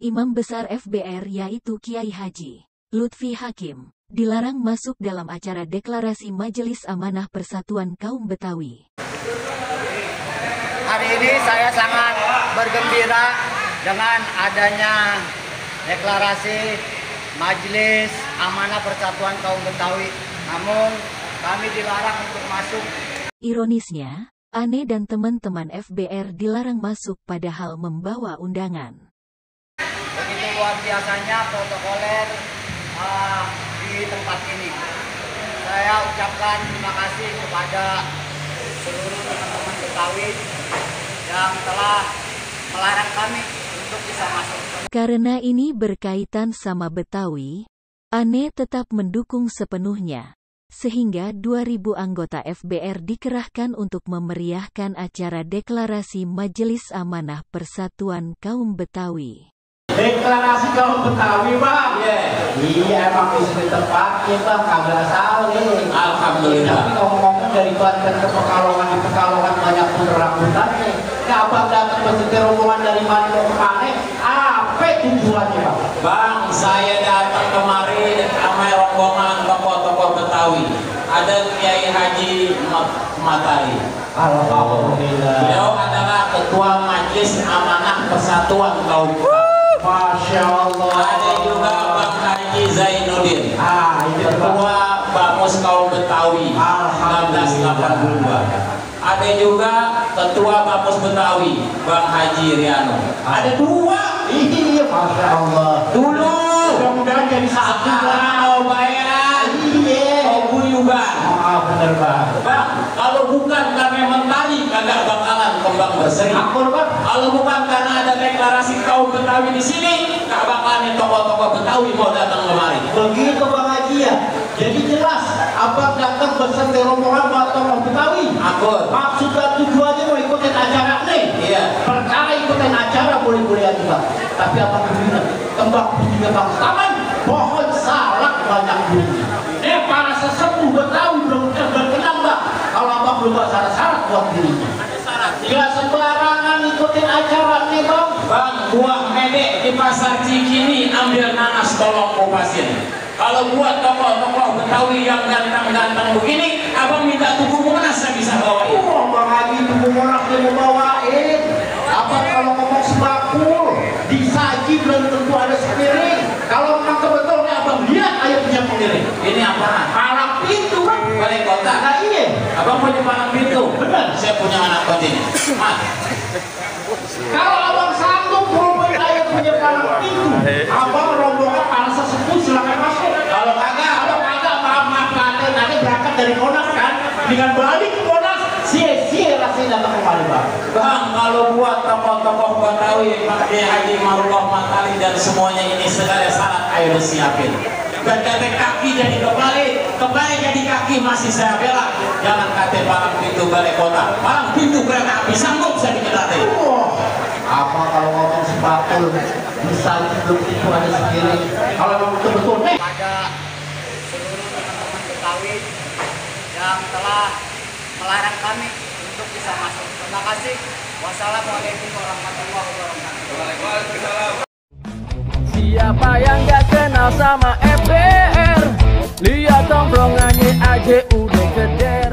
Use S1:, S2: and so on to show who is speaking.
S1: Imam Besar FBR yaitu Kiai Haji Lutfi Hakim, dilarang masuk dalam acara deklarasi Majelis Amanah Persatuan Kaum Betawi.
S2: Hari ini saya sangat bergembira dengan adanya deklarasi Majelis Amanah Persatuan Kaum Betawi. Namun kami dilarang untuk masuk.
S1: Ironisnya, Ane dan teman-teman FBR dilarang masuk padahal membawa undangan.
S2: Begitu luar biasanya protokoler di tempat ini. Saya ucapkan terima kasih kepada seluruh teman-teman Betawi yang telah melarang kami untuk bisa masuk.
S1: Karena ini berkaitan sama Betawi, Ane tetap mendukung sepenuhnya. Sehingga 2.000 anggota FBR dikerahkan untuk memeriahkan acara deklarasi Majelis Amanah Persatuan Kaum Betawi.
S3: Deklarasi kaum Betawi, Pak. Iya, emang di tempat kita kagak salah nih. Alhamdulillah. Tapi ngomong-ngomong dari Banten ke Pekalongan, di Pekalongan banyak pun rambutannya. Ya, abang datang bersetir rombongan dari mana mau kemana? Apa tujuannya, Pak?
S4: Bang, saya datang kemari sama rombongan tokoh-tokoh Betawi. Ada Kiai Haji Matari.
S3: Alhamdulillah.
S4: Beliau adalah Ketua Majelis Amanah Persatuan Kaum Betawi.
S3: Masya Allah.
S4: Ada juga Bang Haji Zainuddin,
S3: ini
S4: Ketua Bamus Kaum Betawi 1982. Ada juga Ketua Bamus Betawi Bang Haji Riano. Ada dua.
S3: Iya, Masya Allah.
S4: Dulu
S3: Mudah-mudahan jadi satu.
S4: mau bayar.
S3: Iya.
S4: Mau guyuban.
S3: Bener, Bang.
S4: Bang, kalau bukan karena mentari kagak bakalan kembang berseri.
S3: Akur, Bang.
S4: Kalau bukan karena ada deklarasi kaum Betawi di sini, gak bakalan tokoh-tokoh Betawi mau datang kemari.
S3: Begitu, Bang Haji ya. Jadi jelas, abang datang berserta rombongan tokoh Betawi.
S4: Akur.
S3: Maksud dan tujuannya mau ikutin acara nih.
S4: Iya.
S3: Perkara ikutin acara boleh-boleh aja, Bang. Tapi abang bilang, kembang putihnya Bang Taman, pohon salak banyak bunyi. Para sesepuh Betawi belum berkenang, Bang. Kalau abang belum buat syarat-syarat buat dirinya. Gak sembarangan ikutin acara nih, Bang.
S4: Bang, buah medek di pasar Cikini ambil nanas tolong kupasin. Kalau buat tokoh-tokoh Betawi yang ganteng-ganteng begini, abang minta tubuh monas saya bisa bawain.
S3: Bang Haji tubuh monas dia mau bawain. Abang kalau ngomong sebakul, disaji belum tentu ada sepiring. Kalau memang kebetulan abang lihat ayo punya pengiring.
S4: Ini apa?
S3: Palang pintu, Bang.
S4: Balai kota.
S3: Nah iya.
S4: Abang punya palang pintu.
S3: Benar.
S4: Saya punya anak kontinen. Mas.
S3: Kalau abang sanggup ngomongin ayo punya palang pintu, abang rombongan para sesepuh silakan masuk.
S4: Kalau kagak,
S3: maaf Kade, nanti berangkat dari Monas kan, dengan balik ke Monas, sia-sia rasanya datang kembali, Bang.
S4: Bang, kalau buat tokoh-tokoh Betawi, Pak Haji Marullah Matali dan semuanya ini segala syarat ayo disiapin. Kata kaki jadi kembali jadi kaki masih saya bela. Jangan kata palang pintu balai kota, palang pintu kereta api sanggup saya diketahui.
S3: Apa kalau ngomong sebakul, misalnya belum itu ada sendiri. Kalau memang betul-betul nih.
S2: Pada seluruh teman-teman Betawi yang telah melarang kami untuk bisa masuk. Terima kasih. Wassalamualaikum warahmatullahi wabarakatuh.
S5: Siapa yang gak kenal sama FBR? Lihat tongkrongannya aja udah keder.